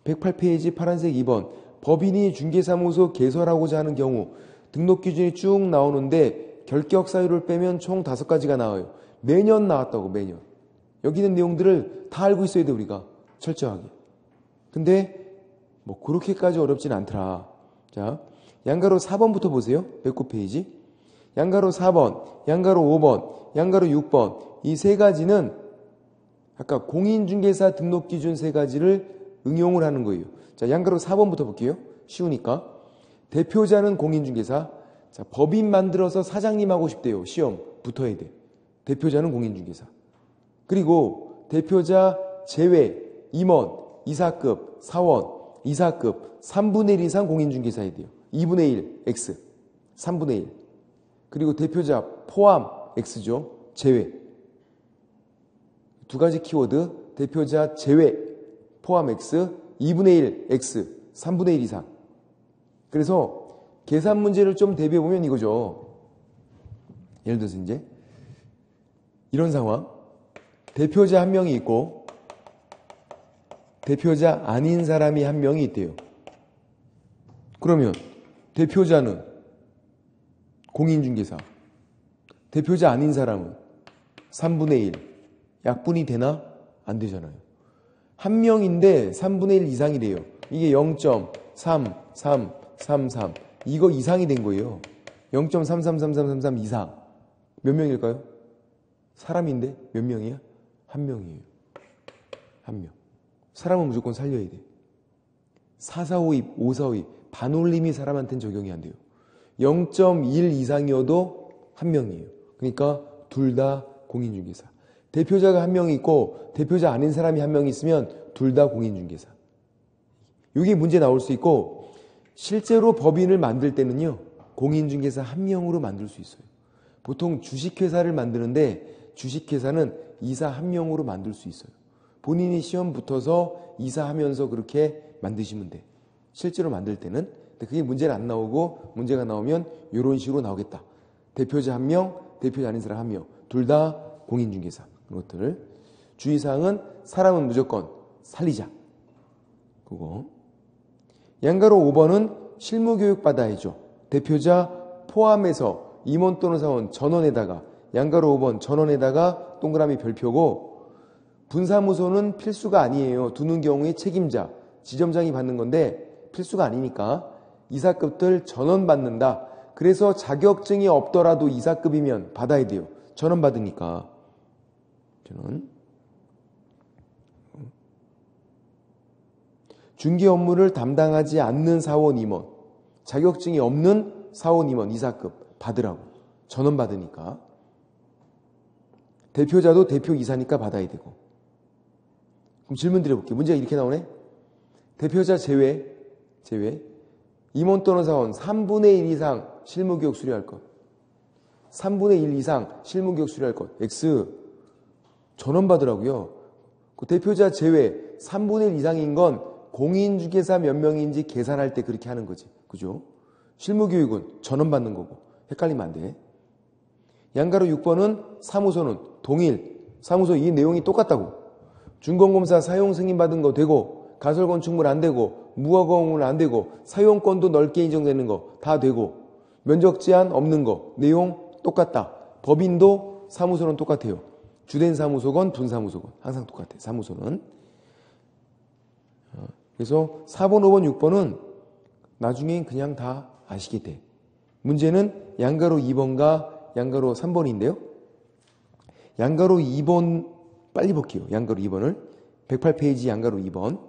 108페이지 파란색 2번. 법인이 중개사무소 개설하고자 하는 경우 등록 기준이 쭉 나오는데 결격 사유를 빼면 총 5가지가 나와요. 매년 나왔다고, 매년. 여기 있는 내용들을 다 알고 있어야 돼, 우리가. 철저하게. 근데 뭐 그렇게까지 어렵진 않더라. 자, 양가로 4번부터 보세요. 109페이지. 양가로 4번, 양가로 5번, 양가로 6번. 이 3가지는 아까 공인중개사 등록 기준 3가지를 응용을 하는 거예요. 자, 양가로 4번부터 볼게요. 쉬우니까. 대표자는 공인중개사. 자, 법인 만들어서 사장님 하고 싶대요. 시험 붙어야 돼. 대표자는 공인중개사. 그리고 대표자 제외, 임원, 이사급, 사원, 이사급 3분의 1 이상 공인중개사야 돼요. 2분의 1 X, 3분의 1. 그리고 대표자 포함 X죠. 제외. 2가지 키워드. 대표자 제외, 포함 X, 2분의 1 X, 3분의 1 이상. 그래서 계산 문제를 좀 대비해보면 이거죠. 예를 들어서 이제 이런 상황. 대표자 1명이 있고 대표자 아닌 사람이 1명이 있대요. 그러면 대표자는 공인중개사, 대표자 아닌 사람은 3분의 1. 약분이 되나? 안 되잖아요. 1명인데 3분의 1 이상이래요. 이게 0.333333 이거 이상이 된 거예요. 0.333333 이상. 몇 명일까요? 사람인데 몇 명이야? 1명이에요. 1명. 사람은 무조건 살려야 돼. 445입, 545입 반올림이 사람한테는 적용이 안 돼요. 0.1 이상이어도 1명이에요. 그러니까 둘 다 공인중개사. 대표자가 1명이 있고 대표자 아닌 사람이 1명 있으면 둘 다 공인중개사. 이게 문제 나올 수 있고 실제로 법인을 만들 때는요. 공인중개사 1명으로 만들 수 있어요. 보통 주식회사를 만드는데 주식회사는 이사 1명으로 만들 수 있어요. 본인이 시험 붙어서 이사하면서 그렇게 만드시면 돼. 실제로 만들 때는. 근데 그게 문제는 안 나오고 문제가 나오면 이런 식으로 나오겠다. 대표자 1명, 대표자 아닌 사람 1명. 둘 다 공인중개사. 그런 것들. 주의사항은 사람은 무조건 살리자. 그거. 양가로 5번은 실무교육 받아야죠. 대표자 포함해서 임원 또는 사원 전원에다가 양가로 5번 전원에다가 동그라미 별표고 분사무소는 필수가 아니에요. 두는 경우에 책임자, 지점장이 받는 건데 필수가 아니니까 이사급들 전원 받는다. 그래서 자격증이 없더라도 이사급이면 받아야 돼요. 전원 받으니까. 전원. 중개 업무를 담당하지 않는 사원 임원, 자격증이 없는 사원 임원 이사급 받으라고. 전원 받으니까. 대표자도 대표 이사니까 받아야 되고. 그럼 질문 드려볼게요. 문제가 이렇게 나오네. 대표자 제외. 임원 또는 사원 3분의 1 이상 실무교육 수료할 것. 3분의 1 이상 실무교육 수료할 것. X. 전원 받으라고요. 그 대표자 제외 3분의 1 이상인 건 공인중개사 몇 명인지 계산할 때 그렇게 하는 거지. 그죠? 실무교육은 전원 받는 거고. 헷갈리면 안 돼. 양가로 6번은 사무소는 동일. 사무소 이 내용이 똑같다고. 준공검사 사용 승인 받은 거 되고 가설건축물 안 되고 무허가건물 안 되고 사용권도 넓게 인정되는 거 다 되고 면적 제한 없는 거 내용 똑같다. 법인도 사무소는 똑같아요. 주된 사무소건 분사무소건 항상 똑같아요. 사무소는. 그래서 4번, 5번, 6번은 나중에 그냥 다 아시게 돼. 문제는 양가로 2번과 양가로 3번인데요. 양가로 2번 빨리 볼게요. 양가로 2번을 108페이지 양가로 2번.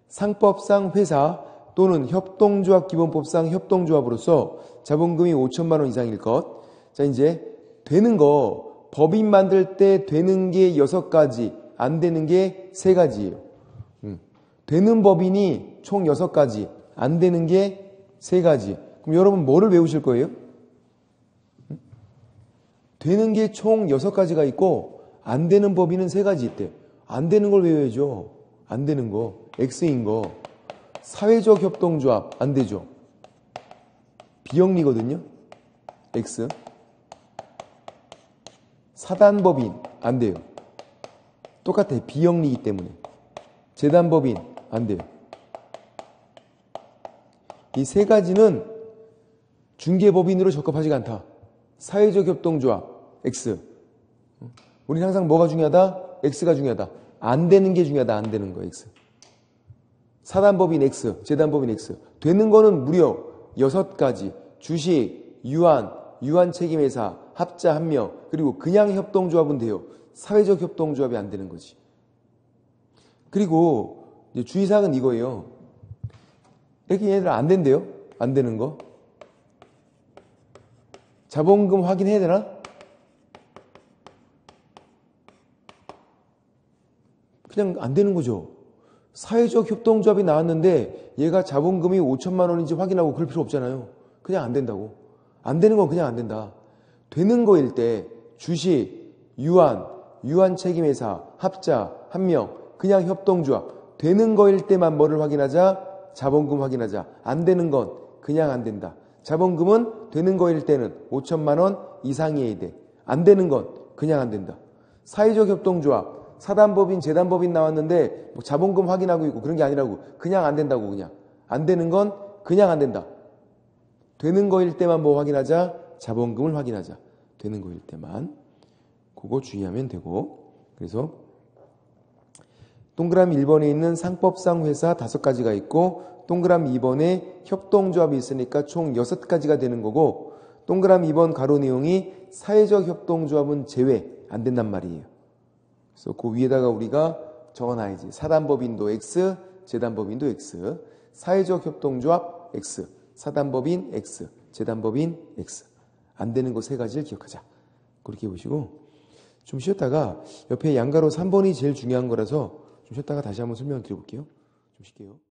상법상 회사 또는 협동조합 기본법상 협동조합으로서 자본금이 5천만 원 이상일 것. 자, 이제 되는 거 법인 만들 때 되는 게 6가지, 안 되는 게 3가지예요. 되는 법인이 총 6가지, 안 되는 게 3가지. 그럼 여러분 뭐를 외우실 거예요? 되는 게 총 6가지가 있고 안 되는 법인은 3가지 있대요. 안 되는 걸 외워야죠. 안 되는 거. X인 거. 사회적 협동조합 안 되죠. 비영리거든요. X. 사단법인 안 돼요. 똑같아요. 비영리이기 때문에. 재단법인 안 돼요. 이 3가지는 중개법인으로 적합하지가 않다. 사회적 협동조합 X. 우리는 항상 뭐가 중요하다? X가 중요하다. 안 되는 게 중요하다. 안 되는 거 X. 사단법인 X, 재단법인 X. 되는 거는 무려 6가지. 주식, 유한 책임회사, 합자 1명, 그리고 그냥 협동조합은 돼요. 사회적 협동조합이 안 되는 거지. 그리고 이제 주의사항은 이거예요. 이렇게 얘네들 안 된대요. 안 되는 거. 자본금 확인해야 되나? 그냥 안 되는 거죠. 사회적 협동조합이 나왔는데 얘가 자본금이 5천만 원인지 확인하고 그럴 필요 없잖아요. 그냥 안 된다고. 안 되는 건 그냥 안 된다. 되는 거일 때 주식, 유한 책임회사, 합자, 1명, 그냥 협동조합. 되는 거일 때만 뭐를 확인하자? 자본금 확인하자. 안 되는 건 그냥 안 된다. 자본금은 되는 거일 때는 5천만 원 이상이어야 돼. 안 되는 건 그냥 안 된다. 사회적 협동조합. 사단법인, 재단법인 나왔는데 뭐 자본금 확인하고 있고 그런 게 아니라고. 그냥 안 된다고 그냥. 안 되는 건 그냥 안 된다. 되는 거일 때만 뭐 확인하자? 자본금을 확인하자. 되는 거일 때만. 그거 주의하면 되고. 그래서 동그라미 1번에 있는 상법상 회사 5가지가 있고 동그라미 2번에 협동조합이 있으니까 총 6가지가 되는 거고 동그라미 2번 가로 내용이 사회적 협동조합은 제외 안 된단 말이에요. 그래서 그 위에다가 우리가 적어놔야지. 사단법인도 X, 재단법인도 X, 사회적 협동조합 X, 사단법인 X, 재단법인 X. 안 되는 거 3가지를 기억하자. 그렇게 보시고 좀 쉬었다가 옆에 양가로 3번이 제일 중요한 거라서 좀 쉬었다가 다시 한번 설명을 드려볼게요. 좀 쉴게요.